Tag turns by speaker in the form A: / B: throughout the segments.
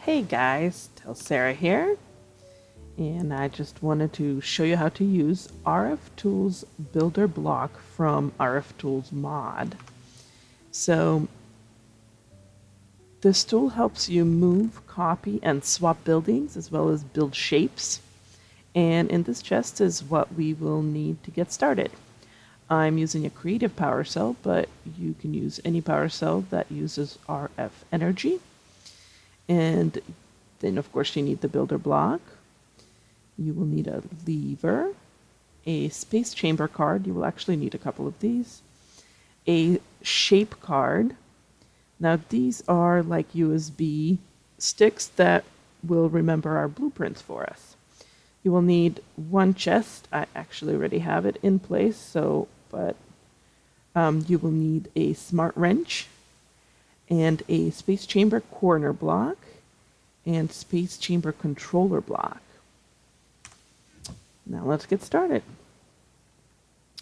A: Hey guys, Tell Sarah here, and I just wanted to show you how to use RFTools Builder block from RFTools mod. So this tool helps you move, copy, and swap buildings as well as build shapes. And in this chest is what we will need to get started. I'm using a creative power cell, but you can use any power cell that uses RF energy. And then, of course, you need the builder block. You will need a lever, a space chamber card. You will actually need a couple of these. A shape card. Now, these are like USB sticks that will remember our blueprints for us. You will need one chest. I actually already have it in place, but you will need a smart wrench and a space chamber corner block and space chamber controller block. Now let's get started.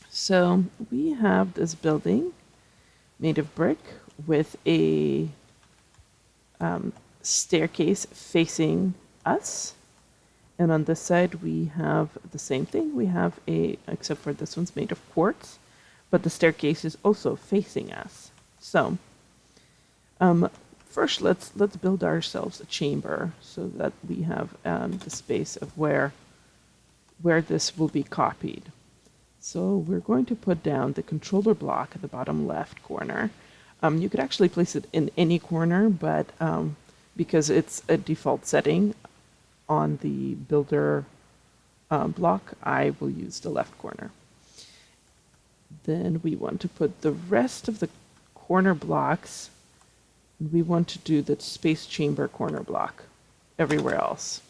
A: So we have this building made of brick with a staircase facing us. And on this side we have the same thing. We have except for this one's made of quartz, but the staircase is also facing us. So first, let's build ourselves a chamber so that we have the space of where this will be copied. So we're going to put down the controller block at the bottom left corner. You could actually place it in any corner, but because it's a default setting on the builder block, I will use the left corner. Then we want to put the rest of the corner blocks. We want to do the space chamber corner block everywhere else.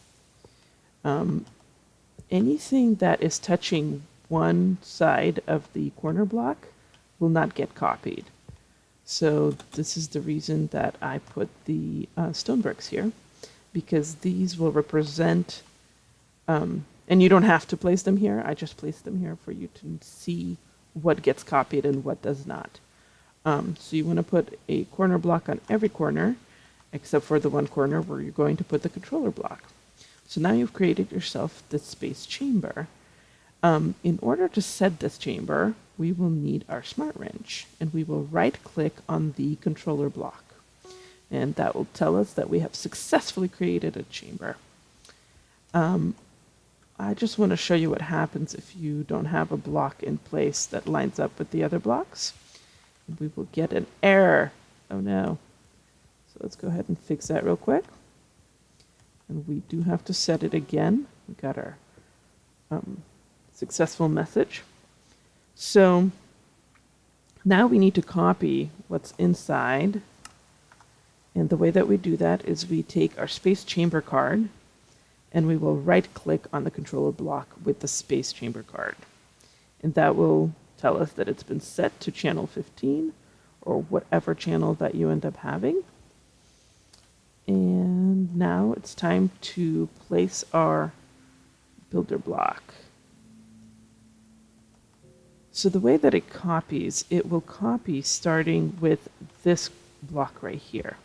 A: Anything that is touching one side of the corner block will not get copied. So this is the reason that I put the stone bricks here, because these will represent, and you don't have to place them here, I just placed them here for you to see what gets copied and what does not. So you want to put a corner block on every corner, except for the one corner where you're going to put the controller block. So now you've created yourself this space chamber. In order to set this chamber, we will need our smart wrench, and we will right-click on the controller block. And that will tell us that we have successfully created a chamber. I just want to show you what happens if you don't have a block in place that lines up with the other blocks. We will get an error. Oh no. So let's go ahead and fix that real quick. And we do have to set it again. We got our successful message. So now we need to copy what's inside. And the way that we do that is we take our space chamber card and we will right click on the controller block with the space chamber card. And that will tell us that it's been set to channel 15 or whatever channel that you end up having. And now it's time to place our builder block. So the way that it copies, it will copy starting with this block right here,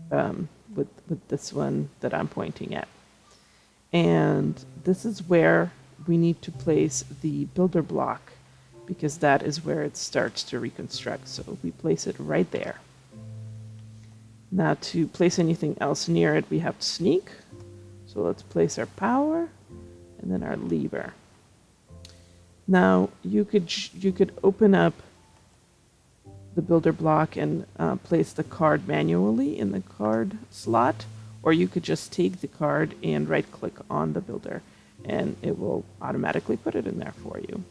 A: with this one that I'm pointing at. And this is where we need to place the builder block, because that is where it starts to reconstruct. So we place it right there. Now to place anything else near it, we have to sneak. So let's place our power and then our lever. Now you could open up the builder block and place the card manually in the card slot, or you could just take the card and right click on the builder and it will automatically put it in there for you.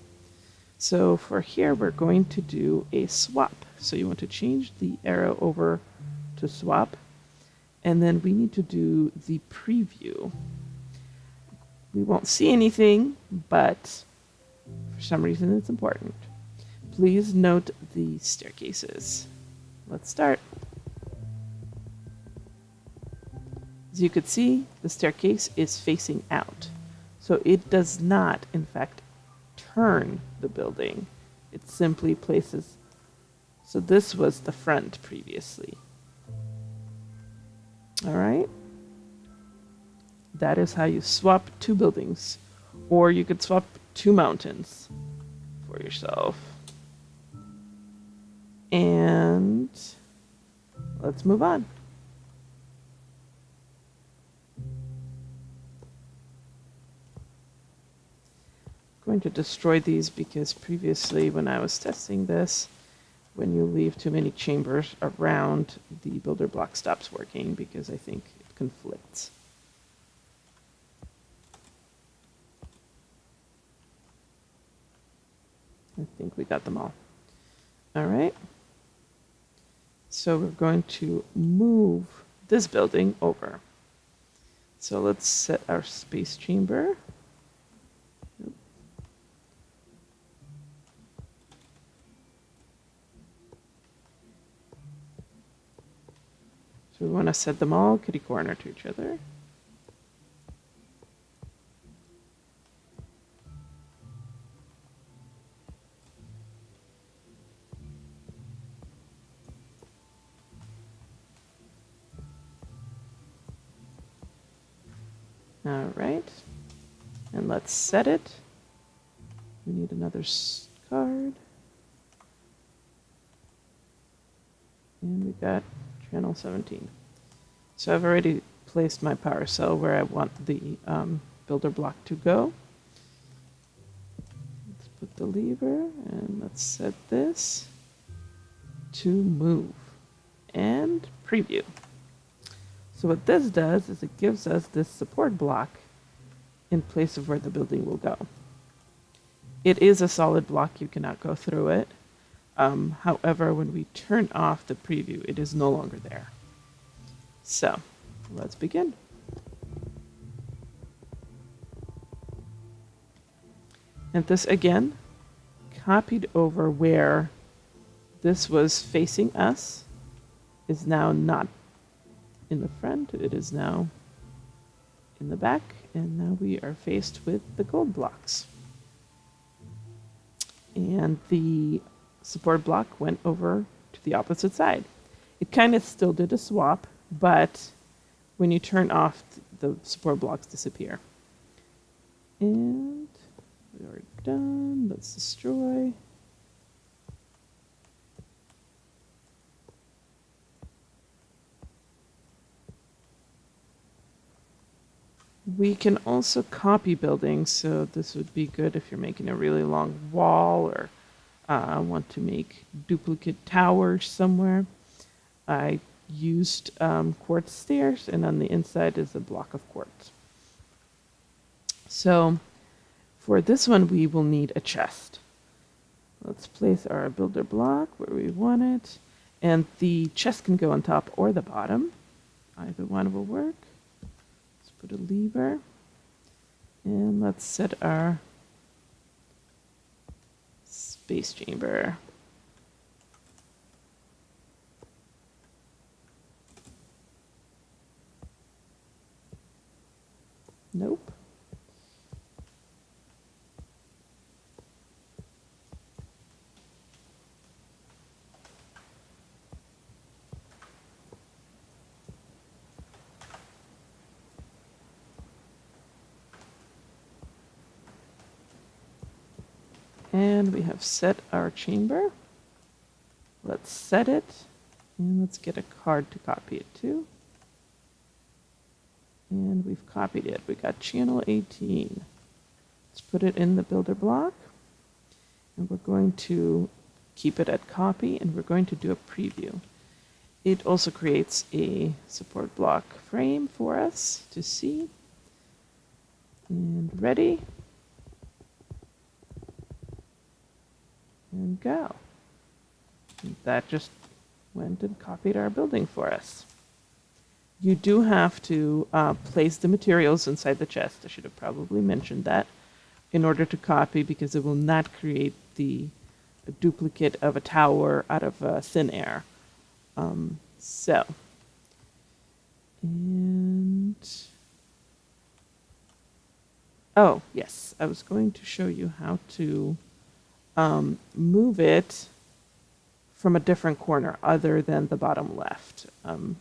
A: So for here, we're going to do a swap. So you want to change the arrow over to swap, and then we need to do the preview. We won't see anything, but for some reason it's important. Please note the staircases. Let's start. As you could see, the staircase is facing out. So it does not, in fact, turn the building. It simply places. So this was the front previously. All right, that is how you swap two buildings. Or you could swap two mountains for yourself. And let's move on. I'm going to destroy these because previously when I was testing this, when you leave too many chambers around, the builder block stops working because I think it conflicts. I think we got them all. All right. So we're going to move this building over. So let's set our space chamber. So we want to set them all kitty corner to each other. All right, and let's set it. We need another card. And we got channel 17. So I've already placed my power cell where I want the builder block to go. Let's put the lever and let's set this to move and preview. So what this does is it gives us this support block in place of where the building will go. It is a solid block, you cannot go through it. However, when we turn off the preview, it is no longer there. So let's begin. And this again, copied over where this was facing us, is now not in the front, it is now in the back, and now we are faced with the gold blocks. And the support block went over to the opposite side. It kind of still did a swap, but when you turn off, the support blocks disappear. And we are done. Let's destroy. We can also copy buildings, so this would be good if you're making a really long wall or want to make duplicate towers somewhere. I used quartz stairs, and on the inside is a block of quartz. So for this one, we will need a chest. Let's place our builder block where we want it, and the chest can go on top or the bottom. Either one will work. Put a lever, and let's set our space chamber. Nope. And we have set our chamber. Let's set it, and let's get a card to copy it to. And we've copied it. We got channel 18. Let's put it in the builder block, and we're going to keep it at copy, and we're going to do a preview. It also creates a support block frame for us to see. And ready. And go. And that just went and copied our building for us. You do have to place the materials inside the chest. I should have probably mentioned that in order to copy, because it will not create a duplicate of a tower out of thin air. Oh, yes, I was going to show you how to move it from a different corner other than the bottom left.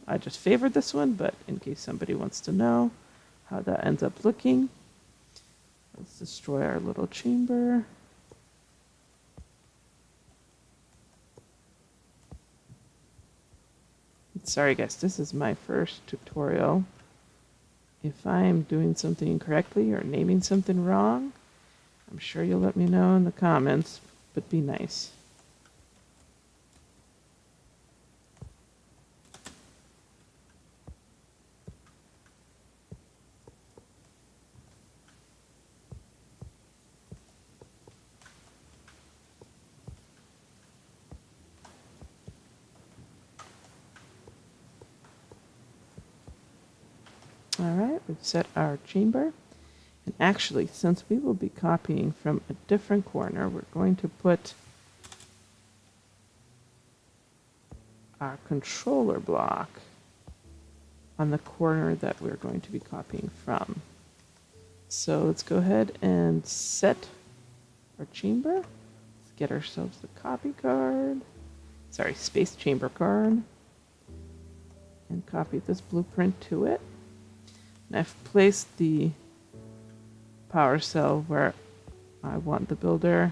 A: I just favored this one, but in case somebody wants to know how that ends up looking. Let's destroy our little chamber. Sorry guys, this is my first tutorial. If I'm doing something incorrectly or naming something wrong, I'm sure you'll let me know in the comments, but be nice. All right, we've set our chamber. And actually, since we will be copying from a different corner, we're going to put our controller block on the corner that we're going to be copying from. So let's go ahead and set our chamber. Let's get ourselves the copy card. Sorry, space chamber card. And copy this blueprint to it. And I've placed the power cell where I want the builder.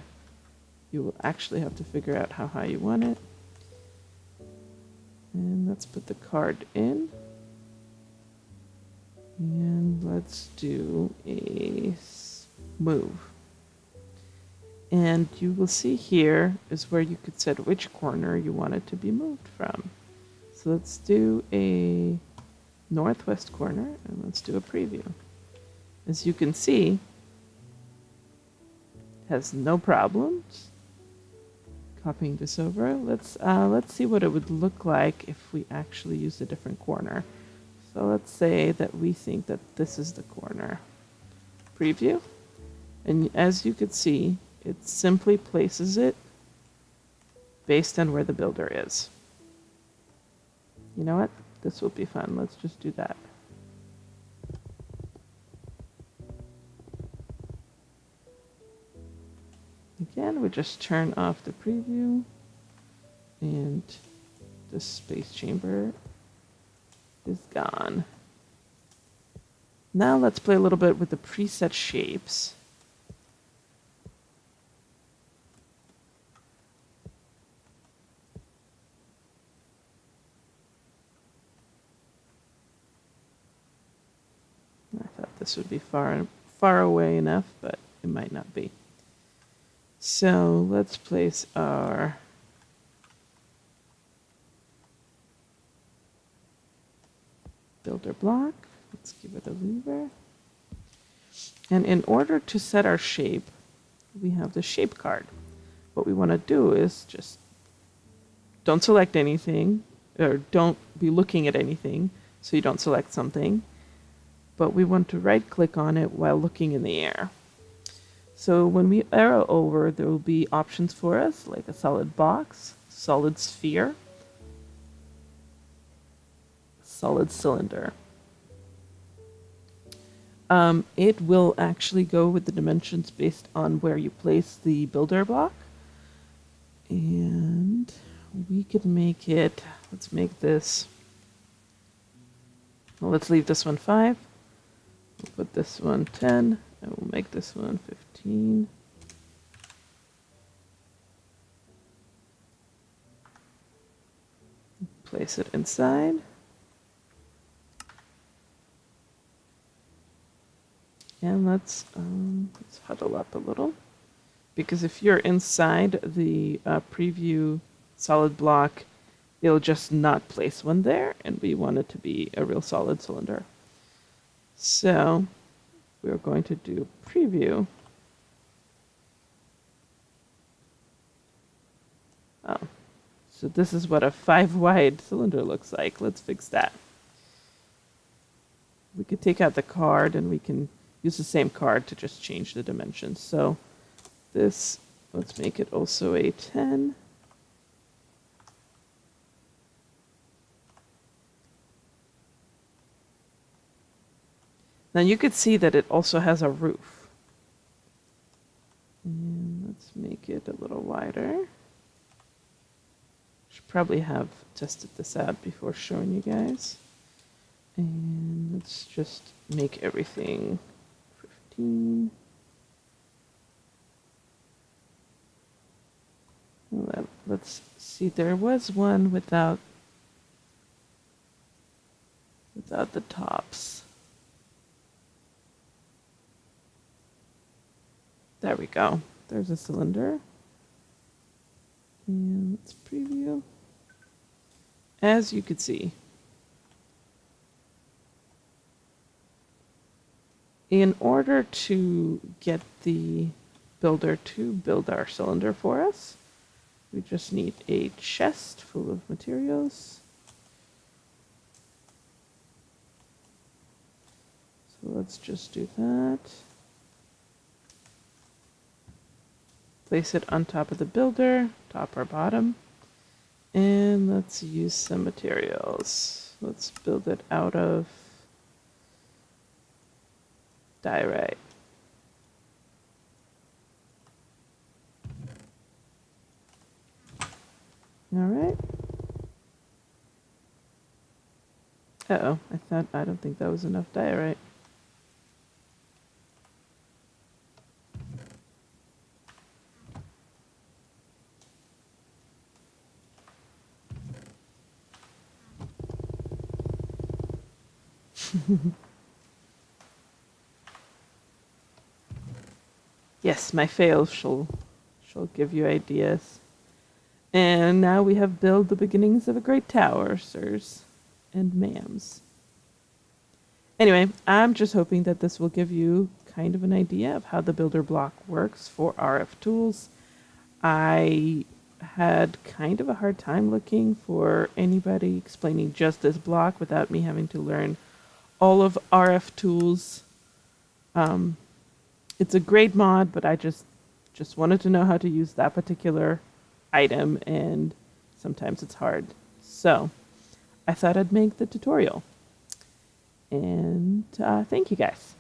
A: You will actually have to figure out how high you want it. And let's put the card in. And let's do a move. And you will see here is where you could set which corner you want it to be moved from. So let's do a northwest corner and let's do a preview. As you can see, it has no problems copying this over. Let's see what it would look like if we actually used a different corner. So let's say that we think that this is the corner. Preview. And as you could see, it simply places it based on where the builder is. You know what? This will be fun. Let's just do that. Again, we just turn off the preview and the space chamber is gone. Now let's play a little bit with the preset shapes. I thought this would be far away enough, but it might not be. So let's place our builder block. Let's give it a lever. And in order to set our shape, we have the shape card. What we want to do is just don't select anything, or don't be looking at anything, so you don't select something. But we want to right click on it while looking in the air. So when we arrow over, there will be options for us, like a solid box, solid sphere, solid cylinder. It will actually go with the dimensions based on where you place the builder block. And we could make it, let's make this, well, let's leave this one 5. We'll put this one 10, and we'll make this one 15. Place it inside. And let's huddle up a little, because if you're inside the preview solid block, it'll just not place one there, and we want it to be a real solid cylinder. So we're going to do preview. Oh, so this is what a 5-wide cylinder looks like. Let's fix that. We could take out the card and we can use the same card to just change the dimensions. So this, let's make it also a 10. Now you could see that it also has a roof. And let's make it a little wider. Should probably have tested this out before showing you guys. And let's just make everything 15. Let's see, there was one without the tops. There we go. There's a cylinder. And let's preview. As you can see, in order to get the builder to build our cylinder for us, we just need a chest full of materials. So let's just do that. Place it on top of the builder, top or bottom. And let's use some materials. Let's build it out of diorite. All right. Uh-oh, I don't think that was enough diorite. Yes, my fails shall give you ideas. And now we have built the beginnings of a great tower, sirs and ma'ams. Anyway, I'm just hoping that this will give you kind of an idea of how the builder block works for RFTools. I had kind of a hard time looking for anybody explaining just this block without me having to learn all of RFTools. It's a great mod, but I just wanted to know how to use that particular item, and sometimes it's hard. So I thought I'd make the tutorial. And thank you guys.